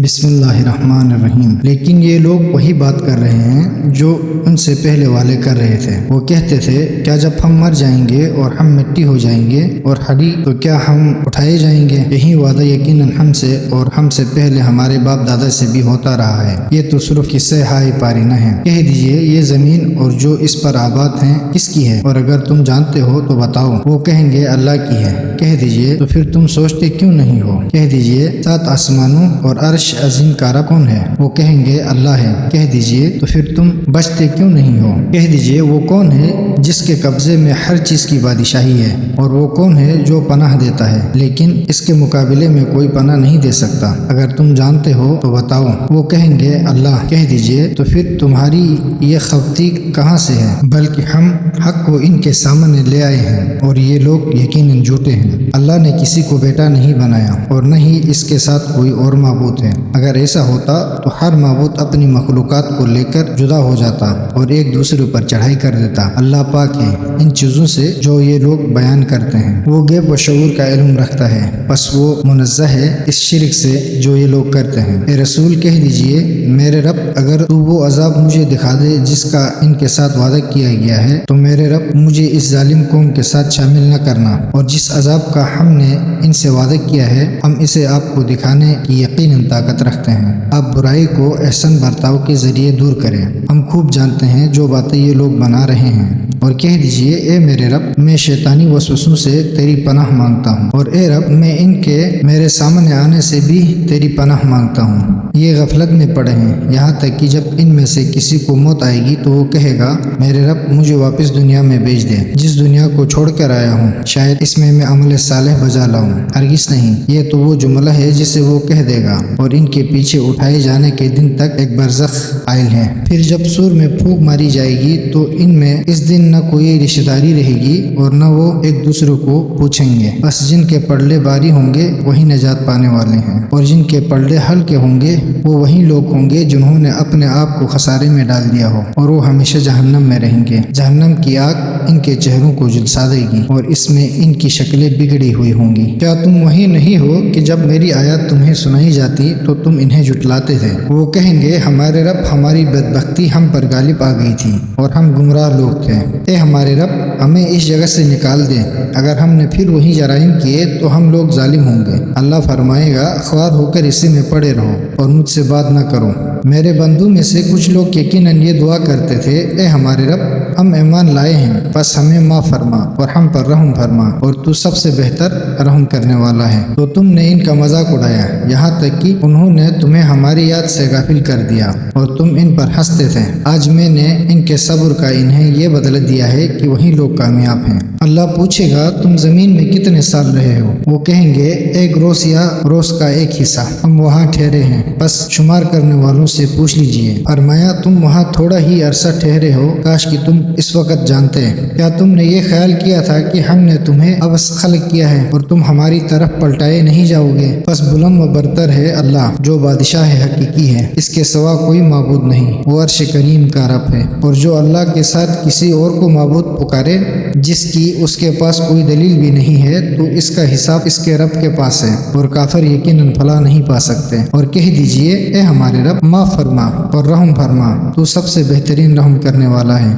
بسم اللہ الرحمن الرحیم۔ لیکن یہ لوگ وہی بات کر رہے ہیں جو ان سے پہلے والے کر رہے تھے۔ وہ کہتے تھے کیا جب ہم مر جائیں گے اور ہم مٹی ہو جائیں گے اور ہڈی تو کیا ہم اٹھائے جائیں گے؟ یہی وعدہ یقیناً ہم سے اور ہم سے پہلے ہمارے باپ دادا سے بھی ہوتا رہا ہے۔ یہ تو صرف قصے ہائے پارینہ ہیں۔ کہہ دیجئے یہ زمین اور جو اس پر آباد ہیں کس کی ہے؟ اور اگر تم جانتے ہو تو بتاؤ۔ وہ کہیں گے اللہ کی ہے۔ کہہ دیجئے تو پھر تم سوچتے کیوں نہیں ہو؟ کہہ دیجئے 7 آسمانوں اور عرش عظیم کا رب کون ہے؟ وہ کہیں گے اللہ ہے۔ کہہ دیجئے تو پھر تم بچتے کیوں نہیں ہو؟ کہہ دیجئے وہ کون ہے جس کے قبضے میں ہر چیز کی بادشاہی ہے، اور وہ کون ہے جو پناہ دیتا ہے لیکن اس کے مقابلے میں کوئی پناہ نہیں دے سکتا؟ اگر تم جانتے ہو تو بتاؤ۔ وہ کہیں گے اللہ۔ کہہ دیجئے تو پھر تمہاری یہ خبتی کہاں سے ہے؟ بلکہ ہم حق کو ان کے سامنے لے آئے ہیں اور یہ لوگ یقیناً جھوٹے ہیں۔ اللہ نے کسی کو بیٹا نہیں بنایا اور نہ ہی اس کے ساتھ کوئی اور معبود ہے۔ اگر ایسا ہوتا تو ہر معبود اپنی مخلوقات کو لے کر جدا ہو جاتا اور ایک دوسرے پر چڑھائی کر دیتا۔ اللہ پاک ہے ان چیزوں سے جو یہ لوگ بیان کرتے ہیں۔ وہ غیب و شعور کا علم رکھتا ہے، پس وہ منزہ ہے اس شرک سے جو یہ لوگ کرتے ہیں۔ اے رسول کہہ دیجئے میرے رب اگر تو وہ عذاب مجھے دکھا دے جس کا ان کے ساتھ وعدہ کیا گیا ہے تو میرے رب مجھے اس ظالم قوم کے ساتھ شامل نہ کرنا، اور جس عذاب کا ہم نے ان سے وعدہ کیا ہے ہم اسے آپ کو دکھانے کی یقیناً طاقت رکھتے ہیں۔ آپ برائی کو احسن برتاؤ کے ذریعے دور کریں۔ ہم خوب جانتے ہیں جو باتیں یہ لوگ بنا رہے ہیں۔ اور کہہ دیجئے اے میرے رب میں شیطانی وسوسوں سے تیری پناہ مانگتا ہوں، اور اے رب میں ان کے میرے سامنے آنے سے بھی تیری پناہ مانگتا ہوں۔ یہ غفلت میں پڑے ہیں یہاں تک کہ جب ان میں سے کسی کو موت آئے گی تو وہ کہے گا میرے رب مجھے واپس دنیا میں بھیج دے جس دنیا کو چھوڑ کر آیا ہوں، شاید اس میں عمل صالح بجا لاؤں۔ ہرگز نہیں، یہ تو وہ جملہ ہے جسے وہ کہہ دے گا اور ان کے پیچھے اٹھائے جانے کے دن تک ایک برزخ قائل ہے۔ پھر جب سور میں پھونک ماری جائے گی تو ان میں اس دن نہ کوئی رشتہ داری رہے گی اور نہ وہ ایک دوسرے کو پوچھیں گے۔ بس جن کے پلڑے بھاری ہوں گے وہی نجات پانے والے ہیں، اور جن کے پلڑے ہلکے ہوں گے وہ وہی لوگ ہوں گے جنہوں نے اپنے آپ کو خسارے میں ڈال دیا ہو، اور وہ ہمیشہ جہنم میں رہیں گے۔ جہنم کی آگ ان کے چہروں کو جھلسا دے گی اور اس میں ان کی شکلیں بگڑی ہوئی ہوں گی۔ کیا تم وہی نہیں ہو کہ جب میری آیات تمہیں سنائی جاتی تو تم انہیں جھٹلاتے تھے؟ وہ کہیں گے ہمارے رب ہماری بدبختی ہم پر غالب آ گئی تھی اور ہم گمراہ لوگ تھے۔ اے ہمارے رب ہمیں اس جگہ سے نکال دے، اگر ہم نے پھر وہی جرائم کیے تو ہم لوگ ظالم ہوں گے۔ اللہ فرمائے گا خوار ہو کر اسی میں پڑے رہو اور مجھ سے بات نہ کرو۔ میرے بندوں میں سے کچھ لوگ یقیناً یہ دعا کرتے تھے اے ہمارے رب ہم ایمان لائے ہیں بس ہمیں معاف فرما اور ہم پر رحم فرما، اور تو سب سے بہتر رحم کرنے والا ہے۔ تو تم نے ان کا مذاق اڑایا یہاں تک کہ انہوں نے تمہیں ہماری یاد سے غافل کر دیا اور تم ان پر ہنستے تھے۔ آج میں نے ان کے صبر کا انہیں یہ بدلہ دیا ہے کہ وہی لوگ کامیاب ہیں۔ اللہ پوچھے گا تم زمین میں کتنے سال رہے ہو؟ وہ کہیں گے ایک روز یا روز کا ایک حصہ، ہم وہاں ٹھہرے ہیں، بس شمار کرنے والوں سے پوچھ لیجئے۔ فرمایا تم وہاں تھوڑا ہی عرصہ ٹھہرے ہو، کاش کہ تم اس وقت جانتے۔ کیا تم نے یہ خیال کیا تھا کہ ہم نے تمہیں عبث خلق کیا ہے اور تم ہماری طرف پلٹائے نہیں جاؤ گے؟ بس بلند و برتر ہے اللہ جو بادشاہ حقیقی ہے، اس کے سوا کوئی معبود نہیں، وہ عرش کریم کا رب ہے۔ اور جو اللہ کے ساتھ کسی اور کو معبود پکارے جس کی اس کے پاس کوئی دلیل بھی نہیں ہے تو اس کا حساب اس کے رب کے پاس ہے، اور کافر یقیناً فلاح نہیں پا سکتے۔ اور کہہ دیجئے اے ہمارے رب معاف فرما اور رحم فرما، تو سب سے بہترین رحم کرنے والا ہے۔